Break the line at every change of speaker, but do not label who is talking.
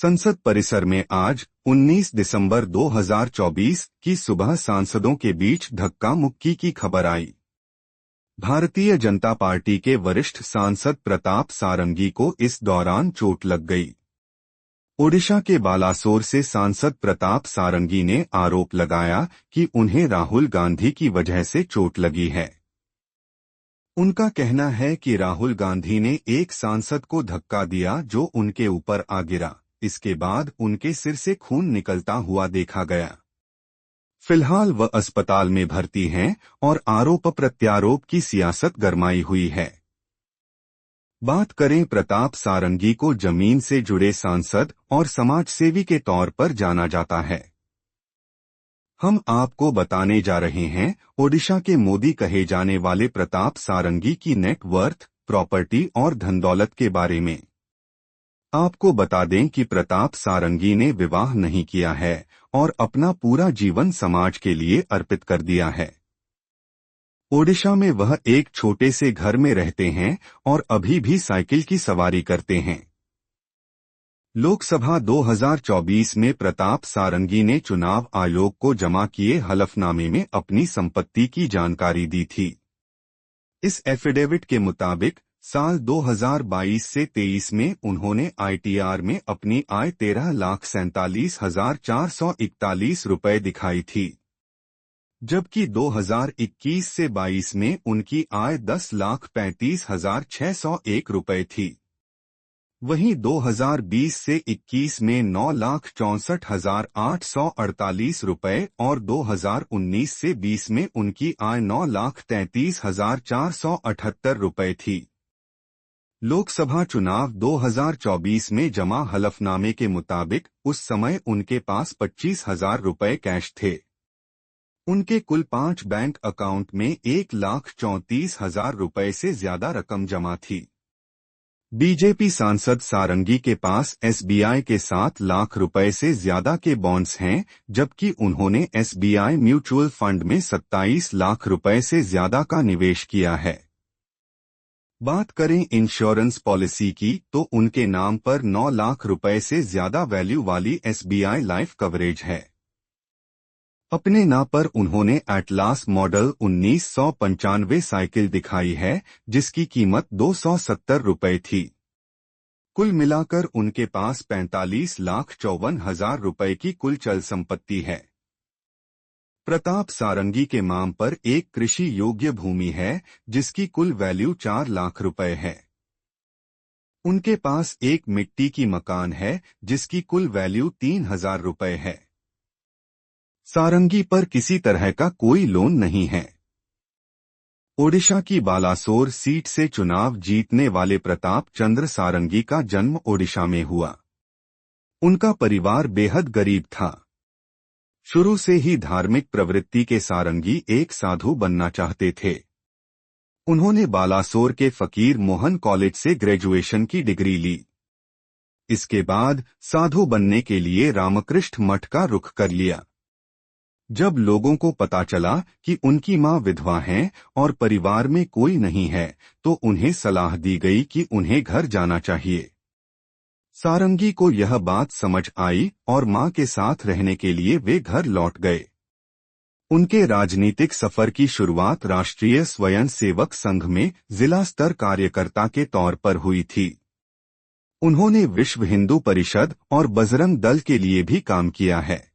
संसद परिसर में आज 19 दिसंबर 2024 की सुबह सांसदों के बीच धक्का मुक्की की खबर आई। भारतीय जनता पार्टी के वरिष्ठ सांसद प्रताप सारंगी को इस दौरान चोट लग गई। ओडिशा के बालासोर से सांसद प्रताप सारंगी ने आरोप लगाया कि उन्हें राहुल गांधी की वजह से चोट लगी है। उनका कहना है कि राहुल गांधी ने एक सांसद को धक्का दिया जो उनके ऊपर आ गिरा। इसके बाद उनके सिर से खून निकलता हुआ देखा गया। फिलहाल वह अस्पताल में भर्ती हैं और आरोप प्रत्यारोप की सियासत गरमाई हुई है। बात करें प्रताप सारंगी को जमीन से जुड़े सांसद और समाजसेवी के तौर पर जाना जाता है। हम आपको बताने जा रहे हैं ओडिशा के मोदी कहे जाने वाले प्रताप सारंगी की नेट वर्थ, प्रॉपर्टी और धनदौलत के बारे में। आपको बता दें कि प्रताप सारंगी ने विवाह नहीं किया है और अपना पूरा जीवन समाज के लिए अर्पित कर दिया है। ओडिशा में वह एक छोटे से घर में रहते हैं और अभी भी साइकिल की सवारी करते हैं। लोकसभा 2024 में प्रताप सारंगी ने चुनाव आयोग को जमा किए हलफनामे में अपनी संपत्ति की जानकारी दी थी। इस एफिडेविट के मुताबिक साल 2022 से 23 में उन्होंने आईटीआर में अपनी आय 13,47,441 रुपये दिखाई थी, जबकि 2021 से 22 में उनकी आय 10,35,601 रुपये थी। वहीं 2020 से 21 में 9,64,848 रुपये और 2019 से 20 में उनकी आय 9,33,478 रुपये थी। लोकसभा चुनाव 2024 में जमा हलफनामे के मुताबिक उस समय उनके पास 25,000 रुपये कैश थे। उनके कुल 5 बैंक अकाउंट में 1,34,000 रुपये से ज्यादा रकम जमा थी। बीजेपी सांसद सारंगी के पास एसबीआई के 7 लाख रुपए से ज्यादा के बॉन्ड्स हैं, जबकि उन्होंने एसबीआई म्यूचुअल फंड में 27 लाख रुपए से ज्यादा का निवेश किया है। बात करें इंश्योरेंस पॉलिसी की तो उनके नाम पर 9 लाख रुपए से ज्यादा वैल्यू वाली एसबीआई लाइफ कवरेज है। अपने नाम पर उन्होंने एटलास मॉडल 1995 साइकिल दिखाई है, जिसकी कीमत 270 रुपये थी। कुल मिलाकर उनके पास 45,54,000 रुपये की कुल चल संपत्ति है। प्रताप सारंगी के नाम पर एक कृषि योग्य भूमि है, जिसकी कुल वैल्यू 4 लाख रुपए है। उनके पास एक मिट्टी की मकान है, जिसकी कुल वैल्यू 3,000 रुपये है। सारंगी पर किसी तरह का कोई लोन नहीं है। ओडिशा की बालासोर सीट से चुनाव जीतने वाले प्रताप चंद्र सारंगी का जन्म ओडिशा में हुआ। उनका परिवार बेहद गरीब था। शुरू से ही धार्मिक प्रवृत्ति के सारंगी एक साधु बनना चाहते थे। उन्होंने बालासोर के फकीर मोहन कॉलेज से ग्रेजुएशन की डिग्री ली। इसके बाद साधु बनने के लिए रामकृष्ण मठ का रुख कर लिया। जब लोगों को पता चला कि उनकी मां विधवा हैं और परिवार में कोई नहीं है, तो उन्हें सलाह दी गई कि उन्हें घर जाना चाहिए। सारंगी को यह बात समझ आई और मां के साथ रहने के लिए वे घर लौट गए। उनके राजनीतिक सफर की शुरुआत राष्ट्रीय स्वयंसेवक संघ में जिला स्तर कार्यकर्ता के तौर पर हुई थी। उन्होंने विश्व हिंदू परिषद और बजरंग दल के लिए भी काम किया है।